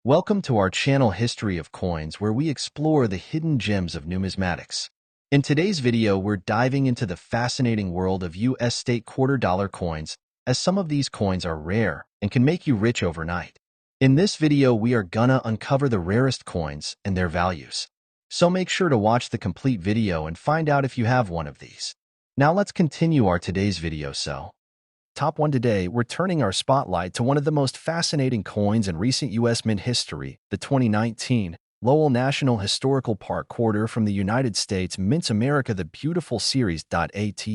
Welcome to our channel History of Coins, where we explore the hidden gems of numismatics. In today's video, we're diving into the fascinating world of U.S. state quarter dollar coins, as some of these coins are rare and can make you rich overnight. In this video, we are gonna uncover the rarest coins and their values. So make sure to watch the complete video and find out if you have one of these. Now let's continue our today's video. Top 1 today, we're turning our spotlight to one of the most fascinating coins in recent U.S. mint history, the 2019 Lowell National Historical Park Quarter from the United States mints America the beautiful series. At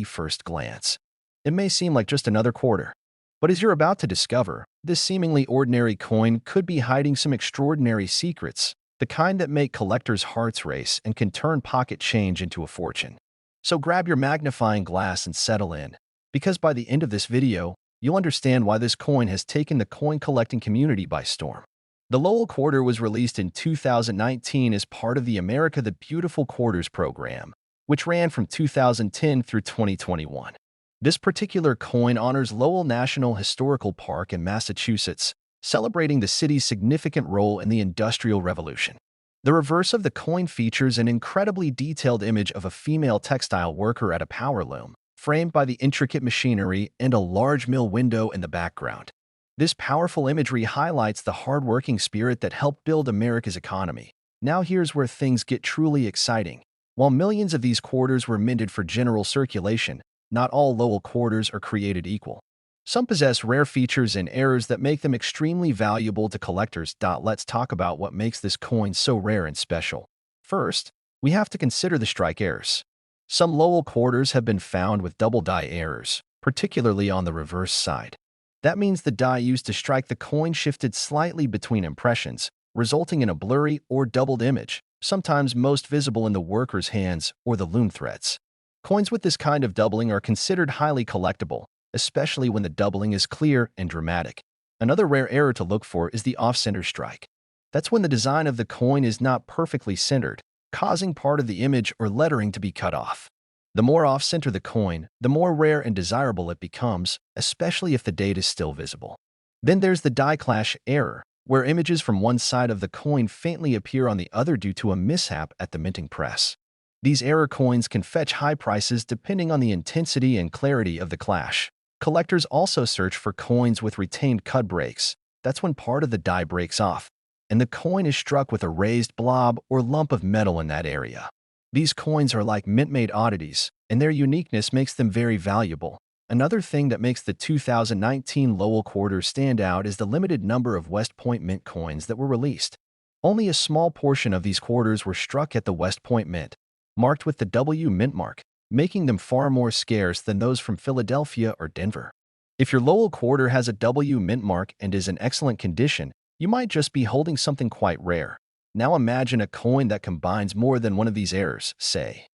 first glance, it may seem like just another quarter. But as you're about to discover, this seemingly ordinary coin could be hiding some extraordinary secrets, the kind that make collectors' hearts race and can turn pocket change into a fortune. So grab your magnifying glass and settle in, because by the end of this video, you'll understand why this coin has taken the coin collecting community by storm. The Lowell Quarter was released in 2019 as part of the America the Beautiful Quarters program, which ran from 2010 through 2021. This particular coin honors Lowell National Historical Park in Massachusetts, celebrating the city's significant role in the Industrial Revolution. The reverse of the coin features an incredibly detailed image of a female textile worker at a power loom, framed by the intricate machinery and a large mill window in the background. This powerful imagery highlights the hard-working spirit that helped build America's economy. Now here's where things get truly exciting. While millions of these quarters were minted for general circulation, not all Lowell quarters are created equal. Some possess rare features and errors that make them extremely valuable to collectors. Let's talk about what makes this coin so rare and special. First, we have to consider the strike errors. Some Lowell quarters have been found with double die errors, particularly on the reverse side. That means the die used to strike the coin shifted slightly between impressions, resulting in a blurry or doubled image, sometimes most visible in the worker's hands or the loom threads. Coins with this kind of doubling are considered highly collectible, especially when the doubling is clear and dramatic. Another rare error to look for is the off-center strike. That's when the design of the coin is not perfectly centered, causing part of the image or lettering to be cut off. The more off-center the coin, the more rare and desirable it becomes, especially if the date is still visible. Then there's the die clash error, where images from one side of the coin faintly appear on the other due to a mishap at the minting press. These error coins can fetch high prices depending on the intensity and clarity of the clash. Collectors also search for coins with retained cut breaks. That's when part of the die breaks off, and the coin is struck with a raised blob or lump of metal in that area. These coins are like mint-made oddities, and their uniqueness makes them very valuable. Another thing that makes the 2019 Lowell Quarter stand out is the limited number of West Point Mint coins that were released. Only a small portion of these quarters were struck at the West Point Mint, marked with the W mint mark, making them far more scarce than those from Philadelphia or Denver. If your Lowell Quarter has a W mint mark and is in excellent condition, you might just be holding something quite rare. Now imagine a coin that combines more than one of these errors, say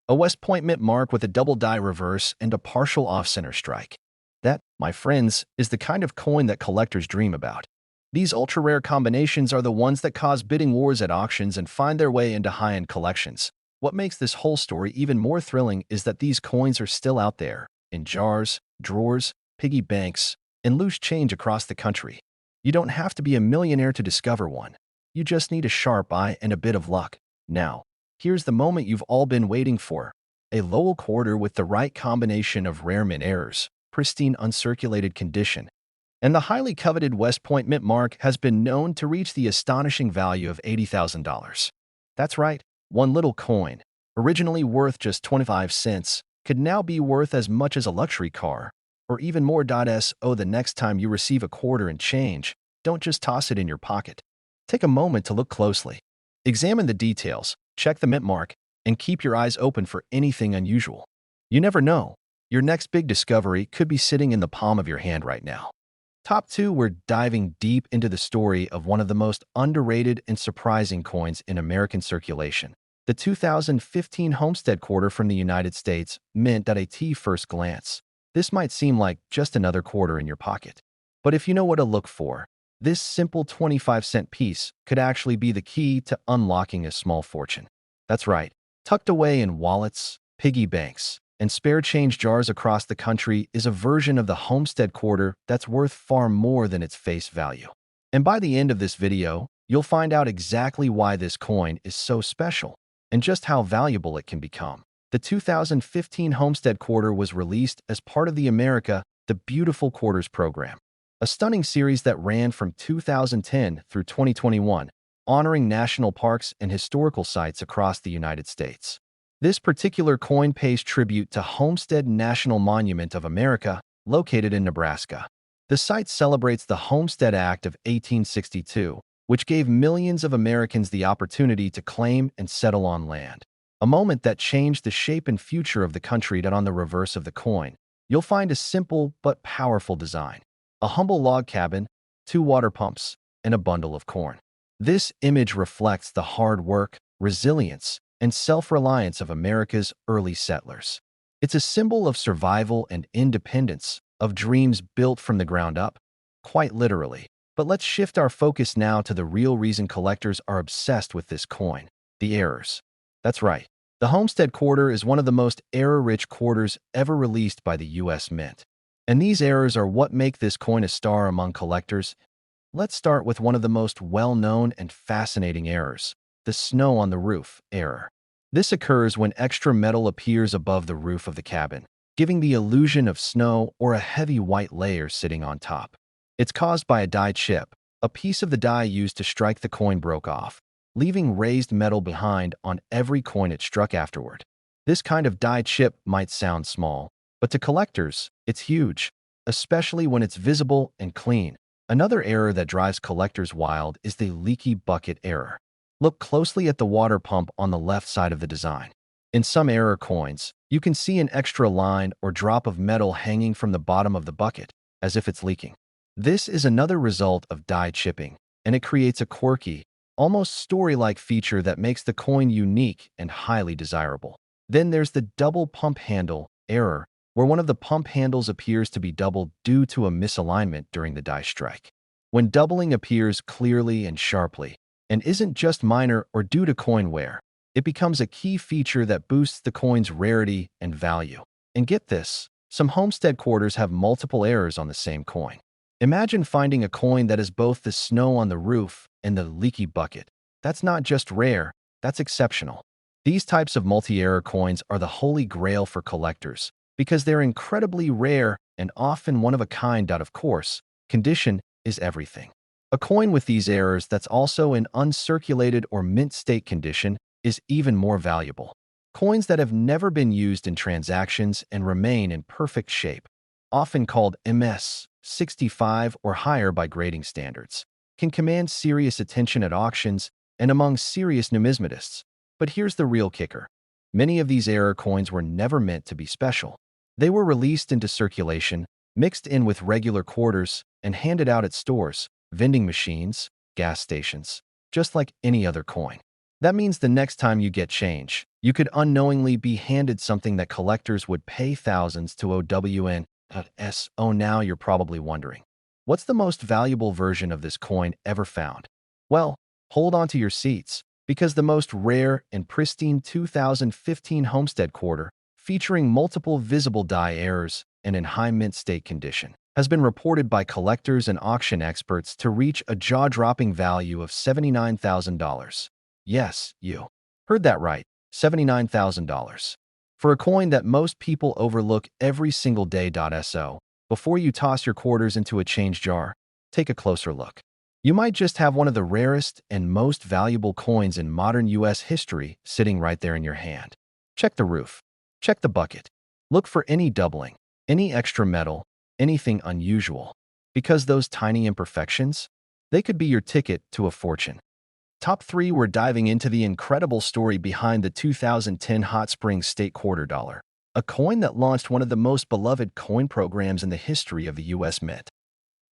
a West Point Mint mark with a double die reverse and a partial off-center strike. That, my friends, is the kind of coin that collectors dream about. These ultra-rare combinations are the ones that cause bidding wars at auctions and find their way into high-end collections. What makes this whole story even more thrilling is that these coins are still out there, in jars, drawers, piggy banks, and loose change across the country. You don't have to be a millionaire to discover one. You just need a sharp eye and a bit of luck. Now, here's the moment you've all been waiting for. A Lowell Quarter with the right combination of rare mint errors, pristine uncirculated condition, and the highly coveted West Point Mint mark has been known to reach the astonishing value of $80,000. That's right, one little coin, originally worth just 25 cents, could now be worth as much as a luxury car, or even more. So the next time you receive a quarter and change, don't just toss it in your pocket. Take a moment to look closely. Examine the details, check the mint mark, and keep your eyes open for anything unusual. You never know. Your next big discovery could be sitting in the palm of your hand right now. Top 2, we're diving deep into the story of one of the most underrated and surprising coins in American circulation. The 2015 Homestead Quarter from the United States, mint. At first glance, this might seem like just another quarter in your pocket. But if you know what to look for, this simple 25-cent piece could actually be the key to unlocking a small fortune. That's right, tucked away in wallets, piggy banks, and spare change jars across the country is a version of the Homestead Quarter that's worth far more than its face value. And by the end of this video, you'll find out exactly why this coin is so special and just how valuable it can become. The 2015 Homestead Quarter was released as part of the America the Beautiful Quarters program, a stunning series that ran from 2010 through 2021, honoring national parks and historical sites across the United States. This particular coin pays tribute to Homestead National Monument of America, located in Nebraska. The site celebrates the Homestead Act of 1862, which gave millions of Americans the opportunity to claim and settle on land, a moment that changed the shape and future of the country. That on the reverse of the coin, you'll find a simple but powerful design: a humble log cabin, 2 water pumps, and a bundle of corn. This image reflects the hard work, resilience, and self-reliance of America's early settlers. It's a symbol of survival and independence, of dreams built from the ground up, quite literally. But let's shift our focus now to the real reason collectors are obsessed with this coin: the errors. That's right. The Homestead Quarter is one of the most error-rich quarters ever released by the U.S. Mint. And these errors are what make this coin a star among collectors. Let's start with one of the most well-known and fascinating errors: the snow on the roof error. This occurs when extra metal appears above the roof of the cabin, giving the illusion of snow or a heavy white layer sitting on top. It's caused by a die chip. A piece of the die used to strike the coin broke off, leaving raised metal behind on every coin it struck afterward. This kind of die chip might sound small, but to collectors, it's huge, especially when it's visible and clean. Another error that drives collectors wild is the leaky bucket error. Look closely at the water pump on the left side of the design. In some error coins, you can see an extra line or drop of metal hanging from the bottom of the bucket, as if it's leaking. This is another result of die chipping, and it creates a quirky, almost story-like feature that makes the coin unique and highly desirable. Then there's the double pump handle error, where one of the pump handles appears to be doubled due to a misalignment during the die strike. When doubling appears clearly and sharply, and isn't just minor or due to coin wear, it becomes a key feature that boosts the coin's rarity and value. And get this, some Homestead Quarters have multiple errors on the same coin. Imagine finding a coin that has both the snow on the roof and the leaky bucket. That's not just rare, that's exceptional. These types of multi-error coins are the holy grail for collectors because they're incredibly rare and often one of a kind. Of course, condition is everything. A coin with these errors that's also in uncirculated or mint state condition is even more valuable. Coins that have never been used in transactions and remain in perfect shape, often called MS 65 or higher by grading standards, can command serious attention at auctions and among serious numismatists. But here's the real kicker. Many of these error coins were never meant to be special. They were released into circulation, mixed in with regular quarters, and handed out at stores, vending machines, gas stations, just like any other coin. That means the next time you get change, you could unknowingly be handed something that collectors would pay thousands to OWN. Oh, now you're probably wondering, what's the most valuable version of this coin ever found? Well, hold on to your seats, because the most rare and pristine 2015 Homestead Quarter, featuring multiple visible die errors and in high mint state condition, has been reported by collectors and auction experts to reach a jaw-dropping value of $79,000. Yes, you heard that right, $79,000. For a coin that most people overlook every single day. So, before you toss your quarters into a change jar, take a closer look. You might just have one of the rarest and most valuable coins in modern U.S. history sitting right there in your hand. Check the roof. Check the bucket. Look for any doubling, any extra metal, anything unusual. Because those tiny imperfections, they could be your ticket to a fortune. Top 3, we're diving into the incredible story behind the 2010 Hot Springs State Quarter Dollar, a coin that launched one of the most beloved coin programs in the history of the U.S. Mint,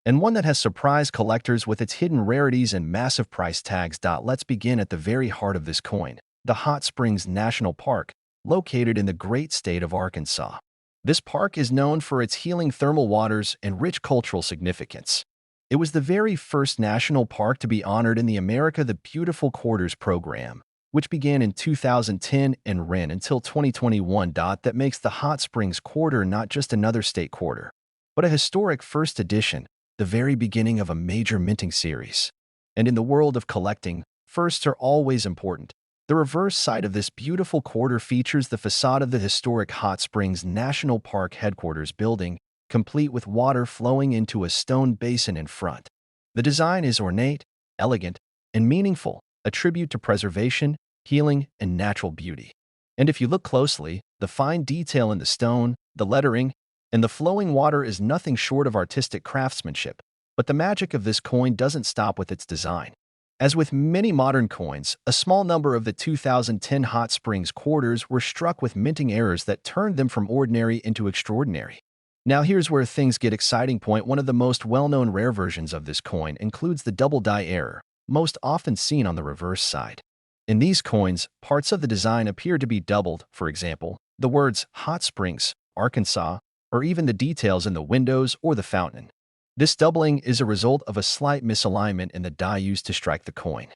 and one that has surprised collectors with its hidden rarities and massive price tags. Let's begin at the very heart of this coin, the Hot Springs National Park, located in the great state of Arkansas. This park is known for its healing thermal waters and rich cultural significance. It was the very first national park to be honored in the America the Beautiful Quarters program, which began in 2010 and ran until 2021. That makes the Hot Springs Quarter not just another state quarter, but a historic first edition, the very beginning of a major minting series. And in the world of collecting, firsts are always important. The reverse side of this beautiful quarter features the facade of the historic Hot Springs National Park headquarters building, complete with water flowing into a stone basin in front. The design is ornate, elegant, and meaningful, a tribute to preservation, healing, and natural beauty. And if you look closely, the fine detail in the stone, the lettering, and the flowing water is nothing short of artistic craftsmanship. But the magic of this coin doesn't stop with its design. As with many modern coins, a small number of the 2010 Hot Springs quarters were struck with minting errors that turned them from ordinary into extraordinary. Now here's where things get exciting. One of the most well-known rare versions of this coin includes the double die error, most often seen on the reverse side. In these coins, parts of the design appear to be doubled, for example, the words Hot Springs, Arkansas, or even the details in the windows or the fountain. This doubling is a result of a slight misalignment in the die used to strike the coin.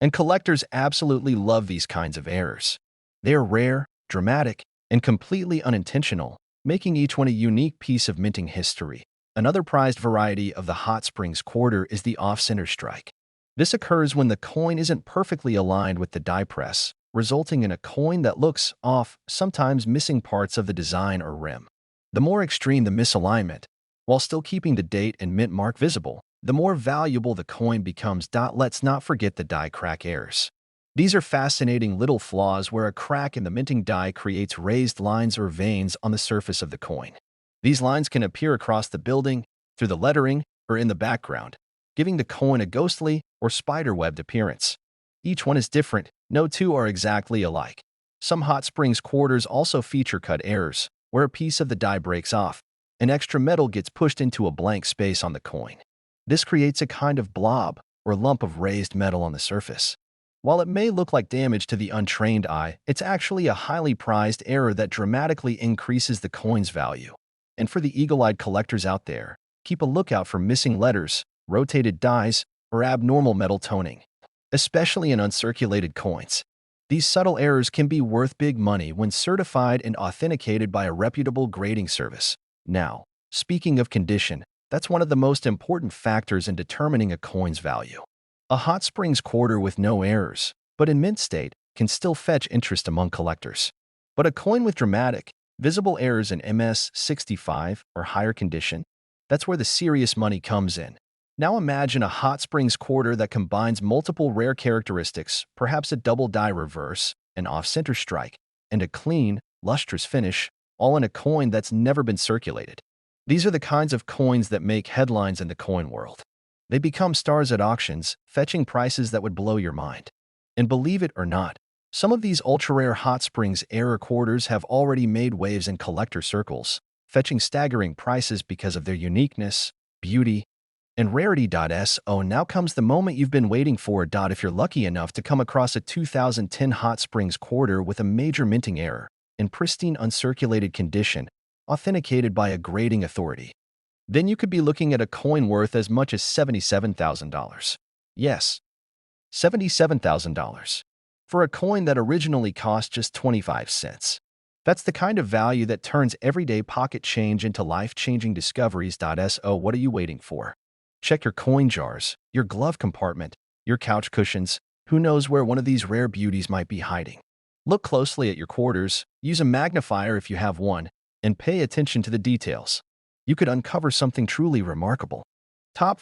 And collectors absolutely love these kinds of errors. They are rare, dramatic, and completely unintentional, making each one a unique piece of minting history. Another prized variety of the Hot Springs Quarter is the off-center strike. This occurs when the coin isn't perfectly aligned with the die press, resulting in a coin that looks off, sometimes missing parts of the design or rim. The more extreme the misalignment, while still keeping the date and mint mark visible, the more valuable the coin becomes. Let's not forget the die crack errors. These are fascinating little flaws where a crack in the minting die creates raised lines or veins on the surface of the coin. These lines can appear across the building, through the lettering, or in the background, giving the coin a ghostly or spider-webbed appearance. Each one is different, no two are exactly alike. Some Hot Springs quarters also feature cut errors, where a piece of the die breaks off, and extra metal gets pushed into a blank space on the coin. This creates a kind of blob or lump of raised metal on the surface. While it may look like damage to the untrained eye, it's actually a highly prized error that dramatically increases the coin's value. And for the eagle-eyed collectors out there, keep a lookout for missing letters, rotated dies, or abnormal metal toning, especially in uncirculated coins. These subtle errors can be worth big money when certified and authenticated by a reputable grading service. Now, speaking of condition, that's one of the most important factors in determining a coin's value. A Hot Springs quarter with no errors, but in mint state, can still fetch interest among collectors. But a coin with dramatic, visible errors in MS-65 or higher condition, that's where the serious money comes in. Now imagine a Hot Springs quarter that combines multiple rare characteristics, perhaps a double die reverse, an off-center strike, and a clean, lustrous finish, all in a coin that's never been circulated. These are the kinds of coins that make headlines in the coin world. They become stars at auctions, fetching prices that would blow your mind. And believe it or not, some of these ultra-rare Hot Springs era quarters have already made waves in collector circles, fetching staggering prices because of their uniqueness, beauty, and rarity. So now comes the moment you've been waiting for. If you're lucky enough to come across a 2010 Hot Springs quarter with a major minting error, in pristine uncirculated condition, authenticated by a grading authority, then you could be looking at a coin worth as much as $77,000. Yes, $77,000. For a coin that originally cost just 25 cents. That's the kind of value that turns everyday pocket change into life-changing discoveries. So what are you waiting for? Check your coin jars, your glove compartment, your couch cushions. Who knows where one of these rare beauties might be hiding? Look closely at your quarters, use a magnifier if you have one, and pay attention to the details. You could uncover something truly remarkable.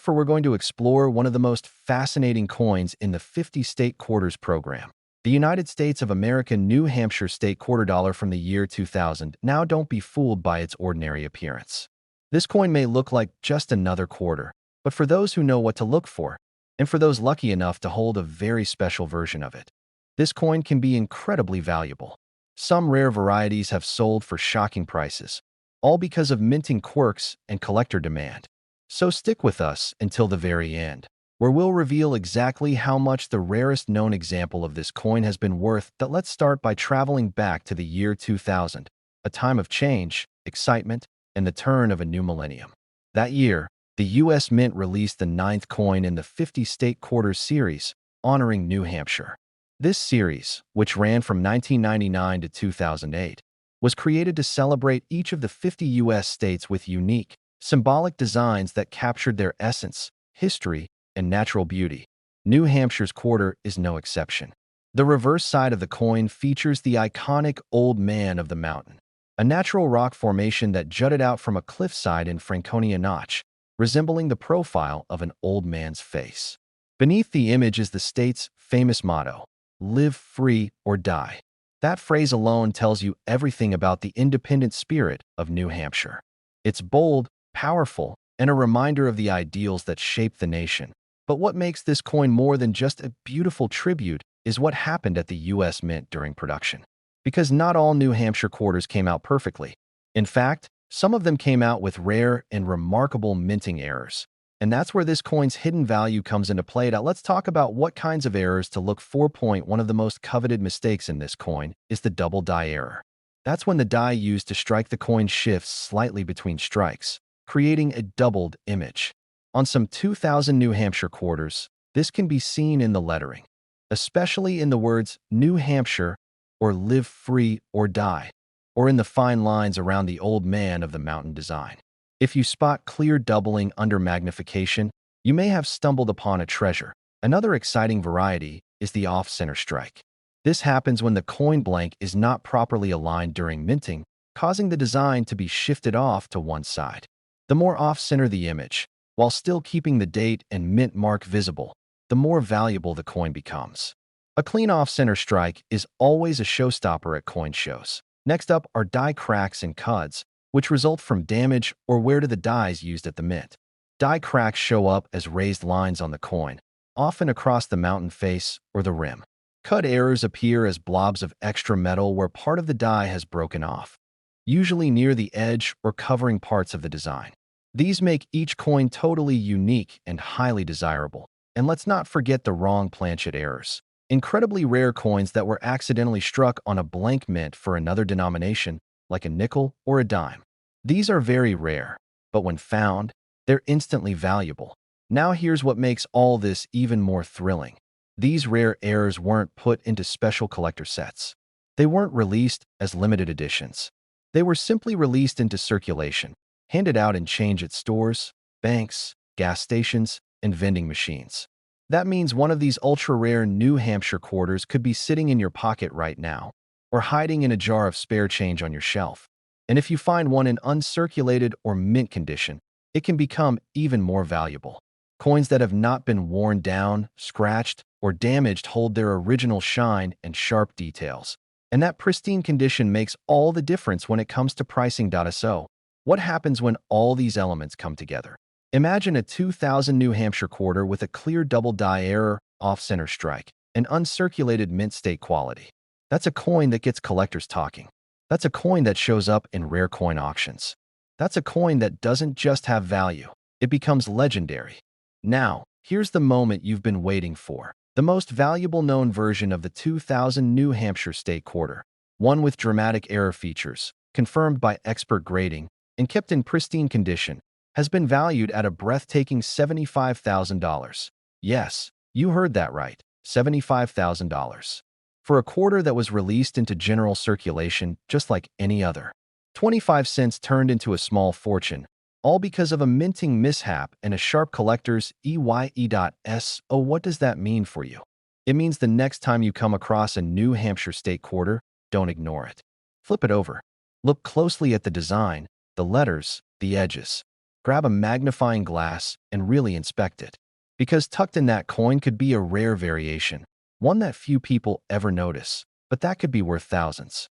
We're going to explore one of the most fascinating coins in the 50-state quarters program. The United States of America New Hampshire State Quarter Dollar from the year 2000. Now don't be fooled by its ordinary appearance. This coin may look like just another quarter, but for those who know what to look for, and for those lucky enough to hold a very special version of it, this coin can be incredibly valuable. Some rare varieties have sold for shocking prices, all because of minting quirks and collector demand. So stick with us until the very end, where we'll reveal exactly how much the rarest known example of this coin has been worth. Let's start by traveling back to the year 2000, a time of change, excitement, and the turn of a new millennium. That year, the U.S. Mint released the 9th coin in the 50-state quarters series, honoring New Hampshire. This series, which ran from 1999 to 2008, was created to celebrate each of the 50 U.S. states with unique, symbolic designs that captured their essence, history, and natural beauty. New Hampshire's quarter is no exception. The reverse side of the coin features the iconic Old Man of the Mountain, a natural rock formation that jutted out from a cliffside in Franconia Notch, resembling the profile of an old man's face. Beneath the image is the state's famous motto, "Live free or die." That phrase alone tells you everything about the independent spirit of New Hampshire. It's bold, powerful, and a reminder of the ideals that shaped the nation. But what makes this coin more than just a beautiful tribute is what happened at the U.S. Mint during production. Because not all New Hampshire quarters came out perfectly. In fact, some of them came out with rare and remarkable minting errors. And that's where this coin's hidden value comes into play. Now, let's talk about what kinds of errors to look for. One of the most coveted mistakes in this coin is the double die error. That's when the die used to strike the coin shifts slightly between strikes, creating a doubled image. On some 2,000 New Hampshire quarters, this can be seen in the lettering, especially in the words New Hampshire or Live Free or Die, or in the fine lines around the Old Man of the Mountain design. If you spot clear doubling under magnification, you may have stumbled upon a treasure. Another exciting variety is the off-center strike. This happens when the coin blank is not properly aligned during minting, causing the design to be shifted off to one side. The more off-center the image, while still keeping the date and mint mark visible, the more valuable the coin becomes. A clean off-center strike is always a showstopper at coin shows. Next up are die cracks and cuds, which result from damage or wear to the dies used at the mint. Die cracks show up as raised lines on the coin, often across the mountain face or the rim. Cud errors appear as blobs of extra metal where part of the die has broken off, usually near the edge or covering parts of the design. These make each coin totally unique and highly desirable. And let's not forget the wrong planchet errors. Incredibly rare coins that were accidentally struck on a blank mint for another denomination, like a nickel or a dime. These are very rare, but when found, they're instantly valuable. Now here's what makes all this even more thrilling. These rare errors weren't put into special collector sets. They weren't released as limited editions. They were simply released into circulation, handed out in change at stores, banks, gas stations, and vending machines. That means one of these ultra-rare New Hampshire quarters could be sitting in your pocket right now, or hiding in a jar of spare change on your shelf. And if you find one in uncirculated or mint condition, it can become even more valuable. Coins that have not been worn down, scratched, or damaged hold their original shine and sharp details. And that pristine condition makes all the difference when it comes to pricing. So, what happens when all these elements come together? Imagine a 2,000 New Hampshire quarter with a clear double die error, off-center strike, and uncirculated mint state quality. That's a coin that gets collectors talking. That's a coin that shows up in rare coin auctions. That's a coin that doesn't just have value, it becomes legendary. Now, here's the moment you've been waiting for. The most valuable known version of the 2,000 New Hampshire state quarter, one with dramatic error features, confirmed by expert grading, and kept in pristine condition, has been valued at a breathtaking $75,000. Yes, you heard that right, $75,000. For a quarter that was released into general circulation just like any other. 25 cents turned into a small fortune, all because of a minting mishap and a sharp collector's EYE.S. Oh, what does that mean for you? It means the next time you come across a New Hampshire state quarter, don't ignore it. Flip it over. Look closely at the design, the letters, the edges. Grab a magnifying glass and really inspect it. Because tucked in that coin could be a rare variation, one that few people ever notice, but that could be worth thousands.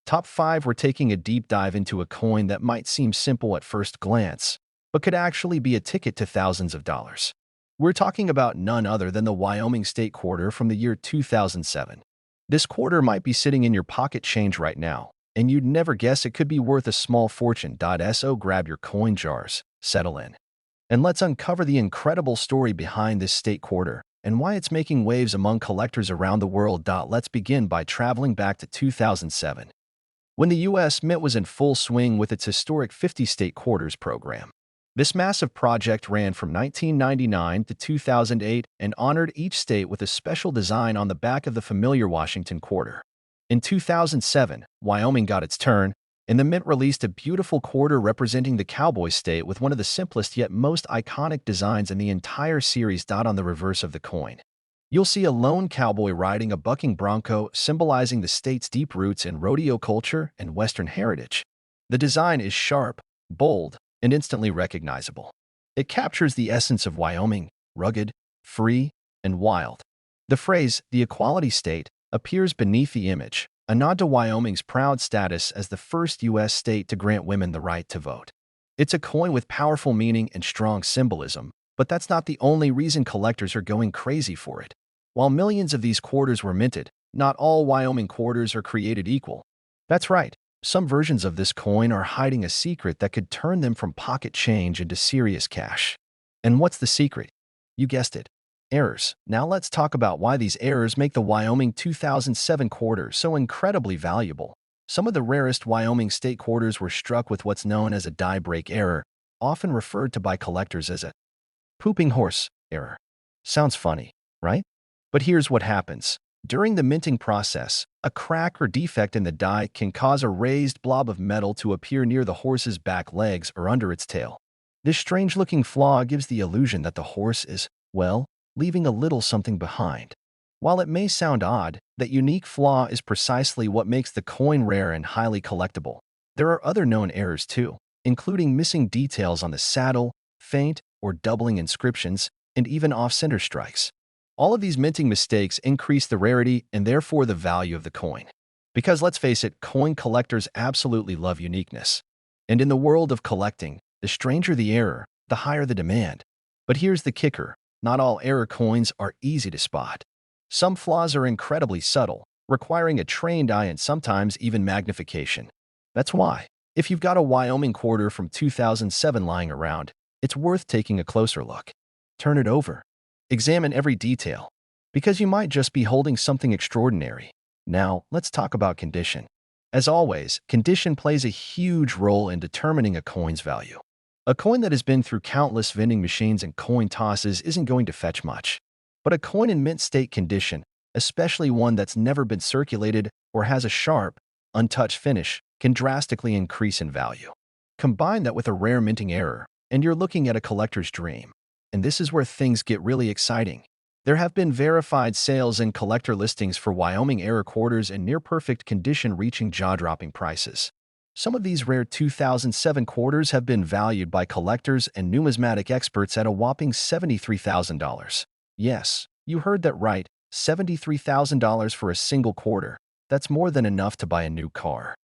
Top 5, we're taking a deep dive into a coin that might seem simple at first glance, but could actually be a ticket to thousands of dollars. We're talking about none other than the Wyoming State Quarter from the year 2007. This quarter might be sitting in your pocket change right now, and you'd never guess it could be worth a small fortune. So grab your coin jars, settle in, and let's uncover the incredible story behind this state quarter and why it's making waves among collectors around the world. Let's begin by traveling back to 2007, when the U.S. Mint was in full swing with its historic 50 state quarters program. This massive project ran from 1999 to 2008 and honored each state with a special design on the back of the familiar Washington Quarter. In 2007, Wyoming got its turn, and the Mint released a beautiful quarter representing the Cowboy State with one of the simplest yet most iconic designs in the entire series. On the reverse of the coin, You'll see a lone cowboy riding a bucking bronco, symbolizing the state's deep roots in rodeo culture and Western heritage. The design is sharp, bold, and instantly recognizable. It captures the essence of Wyoming: rugged, free, and wild. The phrase, the equality state, appears beneath the image, a nod to Wyoming's proud status as the first U.S. state to grant women the right to vote. It's a coin with powerful meaning and strong symbolism, but that's not the only reason collectors are going crazy for it. While millions of these quarters were minted, not all Wyoming quarters are created equal. That's right, some versions of this coin are hiding a secret that could turn them from pocket change into serious cash. And what's the secret? You guessed it. Errors. Now let's talk about why these errors make the Wyoming 2007 quarter so incredibly valuable. Some of the rarest Wyoming state quarters were struck with what's known as a die break error, often referred to by collectors as a pooping horse error. Sounds funny, right? But here's what happens. During the minting process, a crack or defect in the die can cause a raised blob of metal to appear near the horse's back legs or under its tail. This strange-looking flaw gives the illusion that the horse is, well, leaving a little something behind. While it may sound odd, that unique flaw is precisely what makes the coin rare and highly collectible. There are other known errors too, including missing details on the saddle, faint or doubling inscriptions, and even off-center strikes. All of these minting mistakes increase the rarity and therefore the value of the coin. Because let's face it, coin collectors absolutely love uniqueness. And in the world of collecting, the stranger the error, the higher the demand. But here's the kicker. Not all error coins are easy to spot. Some flaws are incredibly subtle, requiring a trained eye and sometimes even magnification. That's why, if you've got a Wyoming quarter from 2007 lying around, it's worth taking a closer look. Turn it over. Examine every detail, because you might just be holding something extraordinary. Now, let's talk about condition. As always, condition plays a huge role in determining a coin's value. A coin that has been through countless vending machines and coin tosses isn't going to fetch much. But a coin in mint state condition, especially one that's never been circulated or has a sharp, untouched finish, can drastically increase in value. Combine that with a rare minting error, and you're looking at a collector's dream. And this is where things get really exciting. There have been verified sales and collector listings for Wyoming error quarters in near-perfect condition reaching jaw-dropping prices. Some of these rare 2007 quarters have been valued by collectors and numismatic experts at a whopping $73,000. Yes, you heard that right, $73,000 for a single quarter. That's more than enough to buy a new car,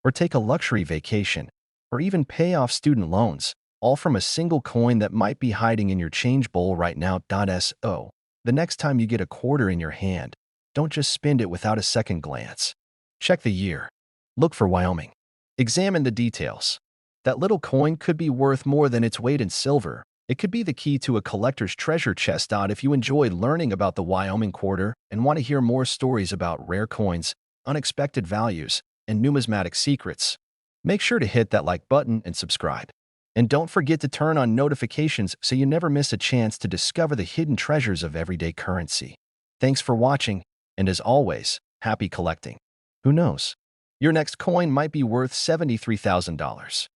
or take a luxury vacation, or even pay off student loans, all from a single coin that might be hiding in your change bowl right now. So, the next time you get a quarter in your hand, don't just spend it without a second glance. Check the year. Look for Wyoming. Examine the details. That little coin could be worth more than its weight in silver. It could be the key to a collector's treasure chest. If you enjoyed learning about the Wyoming quarter and want to hear more stories about rare coins, unexpected values, and numismatic secrets, make sure to hit that like button and subscribe. And don't forget to turn on notifications so you never miss a chance to discover the hidden treasures of everyday currency. Thanks for watching, and as always, happy collecting. Who knows? Your next coin might be worth $73,000.